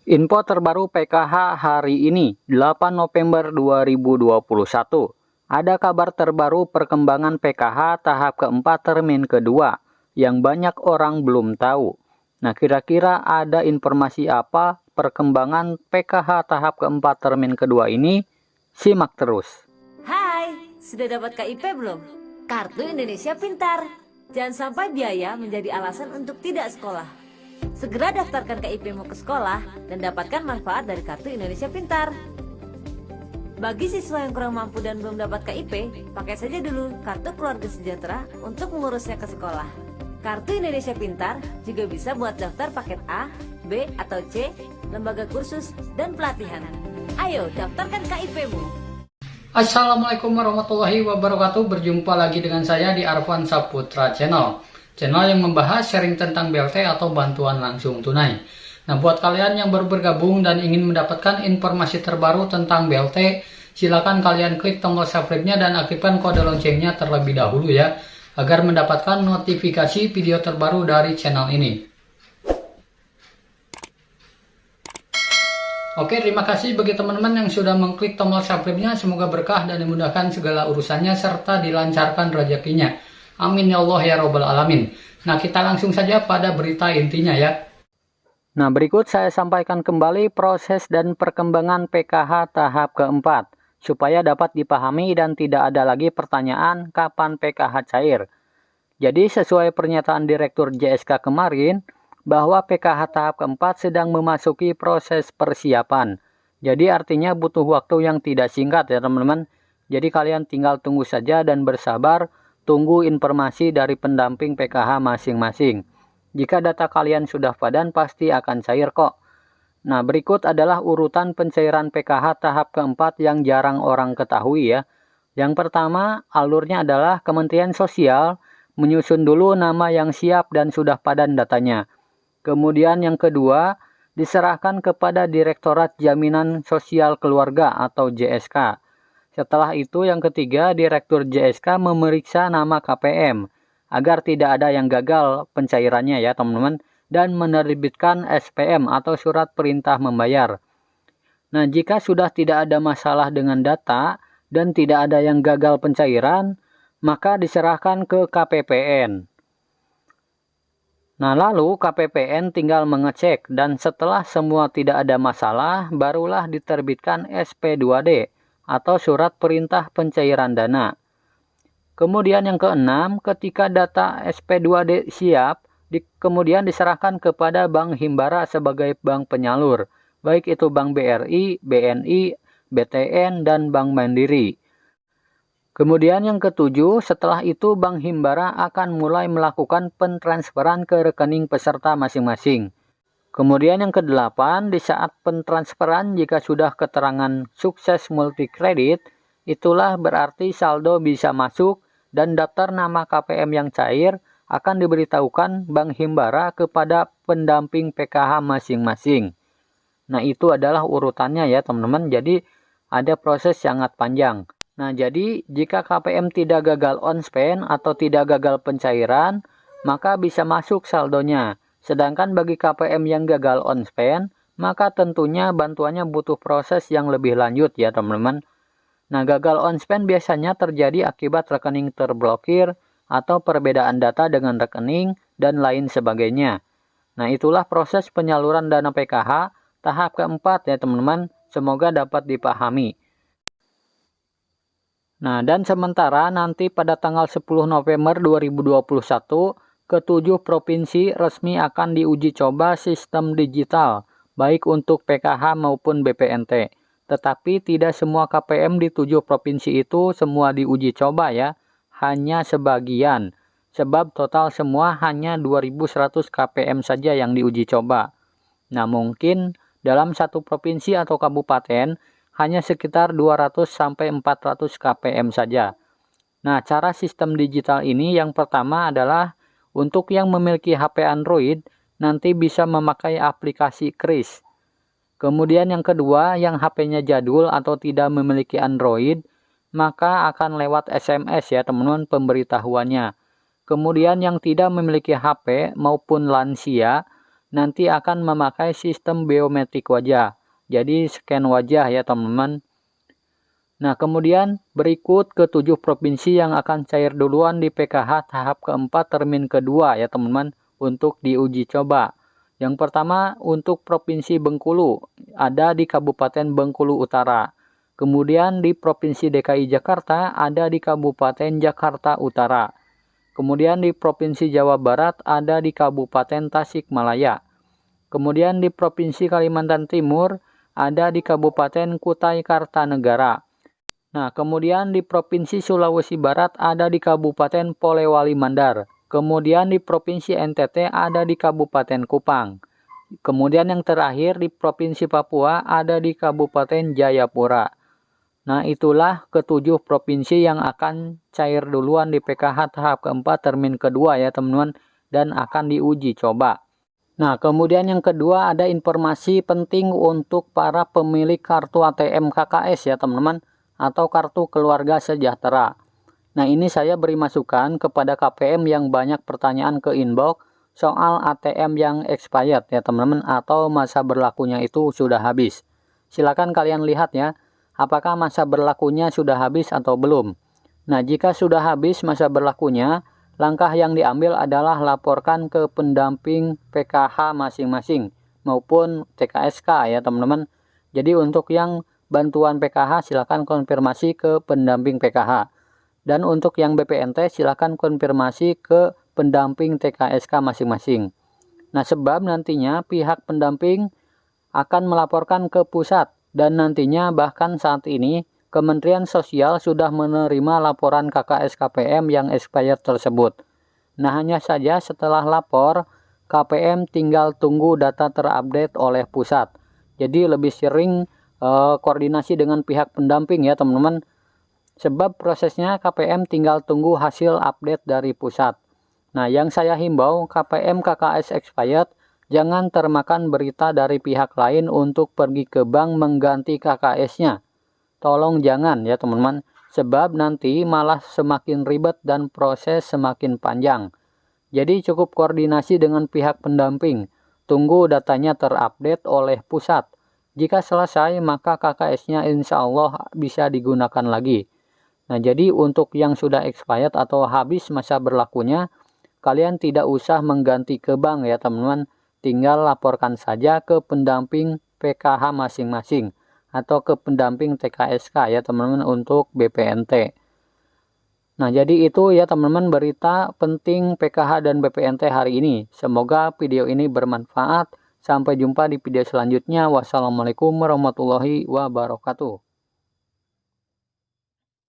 Info terbaru PKH hari ini, 8 November 2021. Ada kabar terbaru perkembangan PKH tahap keempat termin kedua yang banyak orang belum tahu. Nah, kira-kira ada informasi apa perkembangan PKH tahap keempat termin kedua ini? Simak terus. Hai, sudah dapat KIP belum? Kartu Indonesia Pintar. Jangan sampai biaya menjadi alasan untuk tidak sekolah. Segera daftarkan KIP-mu ke sekolah dan dapatkan manfaat dari Kartu Indonesia Pintar. Bagi siswa yang kurang mampu dan belum dapat KIP, pakai saja dulu Kartu Keluarga Sejahtera untuk mengurusnya ke sekolah. Kartu Indonesia Pintar juga bisa buat daftar paket A, B, atau C, lembaga kursus, dan pelatihan. Ayo, daftarkan KIP-mu. Assalamualaikum warahmatullahi wabarakatuh. Berjumpa lagi dengan saya di Arfan Saputra Channel yang membahas sharing tentang BLT atau bantuan langsung tunai. Nah, buat kalian yang baru bergabung dan ingin mendapatkan informasi terbaru tentang BLT, silakan kalian klik tombol subscribe-nya dan aktifkan kode loncengnya terlebih dahulu ya, agar mendapatkan notifikasi video terbaru dari channel ini. Oke, terima kasih bagi teman-teman yang sudah mengklik tombol subscribe-nya. Semoga berkah dan dimudahkan segala urusannya serta dilancarkan rezekinya. Amin ya Allah ya Rabbal Alamin. Nah, kita langsung saja pada berita intinya ya. Nah, berikut saya sampaikan kembali proses dan perkembangan PKH tahap keempat, supaya dapat dipahami dan tidak ada lagi pertanyaan kapan PKH cair. Jadi sesuai pernyataan Direktur JSK kemarin, bahwa PKH tahap keempat sedang memasuki proses persiapan. Jadi artinya butuh waktu yang tidak singkat ya teman-teman. Jadi kalian tinggal tunggu saja dan bersabar, tunggu informasi dari pendamping PKH masing-masing. Jika data kalian sudah padan pasti akan cair kok. Nah, berikut adalah urutan pencairan PKH tahap keempat yang jarang orang ketahui ya. Yang pertama, alurnya adalah Kementerian Sosial menyusun dulu nama yang siap dan sudah padan datanya. Kemudian yang kedua, diserahkan kepada Direktorat Jaminan Sosial Keluarga atau JSK. Setelah itu yang ketiga, Direktur JSK memeriksa nama KPM agar tidak ada yang gagal pencairannya ya teman-teman, dan menerbitkan SPM atau surat perintah membayar. Nah, jika sudah tidak ada masalah dengan data dan tidak ada yang gagal pencairan, maka diserahkan ke KPPN. Nah, lalu KPPN tinggal mengecek dan setelah semua tidak ada masalah, barulah diterbitkan SP2D atau surat perintah pencairan dana. Kemudian yang keenam, ketika data SP2D siap, kemudian diserahkan kepada Bank Himbara sebagai bank penyalur, baik itu Bank BRI, BNI, BTN, dan Bank Mandiri. Kemudian yang ketujuh, setelah itu Bank Himbara akan mulai melakukan pentransferan ke rekening peserta masing-masing. Kemudian yang kedelapan, di saat pentransferan jika sudah keterangan sukses multi kredit, itulah berarti saldo bisa masuk dan daftar nama KPM yang cair akan diberitahukan Bank Himbara kepada pendamping PKH masing-masing. Nah, itu adalah urutannya ya teman-teman, jadi ada proses sangat panjang. Nah, jadi jika KPM tidak gagal on spend atau tidak gagal pencairan, maka bisa masuk saldonya. Sedangkan bagi KPM yang gagal on spend, maka tentunya bantuannya butuh proses yang lebih lanjut ya teman-teman. Nah, gagal on spend biasanya terjadi akibat rekening terblokir atau perbedaan data dengan rekening dan lain sebagainya. Nah, itulah proses penyaluran dana PKH tahap keempat ya teman-teman. Semoga dapat dipahami. Nah, dan sementara nanti pada tanggal 10 November 2021, ketujuh provinsi resmi akan diuji coba sistem digital, baik untuk PKH maupun BPNT. Tetapi tidak semua KPM di 7 provinsi itu semua diuji coba ya, hanya sebagian. Sebab total semua hanya 2.100 KPM saja yang diuji coba. Nah, mungkin dalam satu provinsi atau kabupaten hanya sekitar 200-400 KPM saja. Nah, cara sistem digital ini yang pertama adalah untuk yang memiliki HP Android nanti bisa memakai aplikasi Kris. Kemudian yang kedua, yang HP-nya jadul atau tidak memiliki Android, maka akan lewat SMS ya teman-teman pemberitahuannya. Kemudian yang tidak memiliki HP maupun lansia, nanti akan memakai sistem biometrik wajah. Jadi scan wajah ya teman-teman. Nah, kemudian berikut ke-7 provinsi yang akan cair duluan di PKH tahap keempat termin kedua ya teman-teman untuk diuji coba. Yang pertama untuk Provinsi Bengkulu, ada di Kabupaten Bengkulu Utara. Kemudian di Provinsi DKI Jakarta, ada di Kabupaten Jakarta Utara. Kemudian di Provinsi Jawa Barat, ada di Kabupaten Tasikmalaya. Kemudian di Provinsi Kalimantan Timur, ada di Kabupaten Kutai Kartanegara. Nah, kemudian di Provinsi Sulawesi Barat ada di Kabupaten Polewali Mandar. Kemudian di Provinsi NTT ada di Kabupaten Kupang. Kemudian yang terakhir di Provinsi Papua ada di Kabupaten Jayapura. Nah, itulah ke-7 provinsi yang akan cair duluan di PKH tahap keempat termin kedua ya teman-teman, dan akan diuji coba. Nah, kemudian yang kedua ada informasi penting untuk para pemilik kartu ATM KKS ya teman-teman, atau kartu keluarga sejahtera. Nah, ini saya beri masukan kepada KPM yang banyak pertanyaan ke inbox soal ATM yang expired ya teman-teman, atau masa berlakunya itu sudah habis. Silakan kalian lihat ya, apakah masa berlakunya sudah habis atau belum. Nah, jika sudah habis masa berlakunya, langkah yang diambil adalah laporkan ke pendamping PKH masing-masing maupun TKSK ya teman-teman. Jadi untuk yang bantuan PKH silakan konfirmasi ke pendamping PKH. Dan untuk yang BPNT silakan konfirmasi ke pendamping TKSK masing-masing. Nah, sebab nantinya pihak pendamping akan melaporkan ke pusat dan nantinya bahkan saat ini Kementerian Sosial sudah menerima laporan KKS KPM yang expired tersebut. Nah, hanya saja setelah lapor, KPM tinggal tunggu data terupdate oleh pusat. Jadi lebih sering koordinasi dengan pihak pendamping ya teman-teman, sebab prosesnya KPM tinggal tunggu hasil update dari pusat. Nah, yang saya himbau KPM KKS expired jangan termakan berita dari pihak lain untuk pergi ke bank mengganti KKS-nya. Tolong jangan ya teman-teman, sebab nanti malah semakin ribet dan proses semakin panjang. Jadi cukup koordinasi dengan pihak pendamping, tunggu datanya terupdate oleh pusat. Jika selesai, maka KKS-nya insya Allah bisa digunakan lagi. Nah, jadi untuk yang sudah expired atau habis masa berlakunya, kalian tidak usah mengganti ke bank ya teman-teman. Tinggal laporkan saja ke pendamping PKH masing-masing atau ke pendamping TKSK ya teman-teman untuk BPNT. Nah, jadi itu ya teman-teman berita penting PKH dan BPNT hari ini. Semoga video ini bermanfaat. Sampai jumpa di video selanjutnya. Wassalamualaikum warahmatullahi wabarakatuh.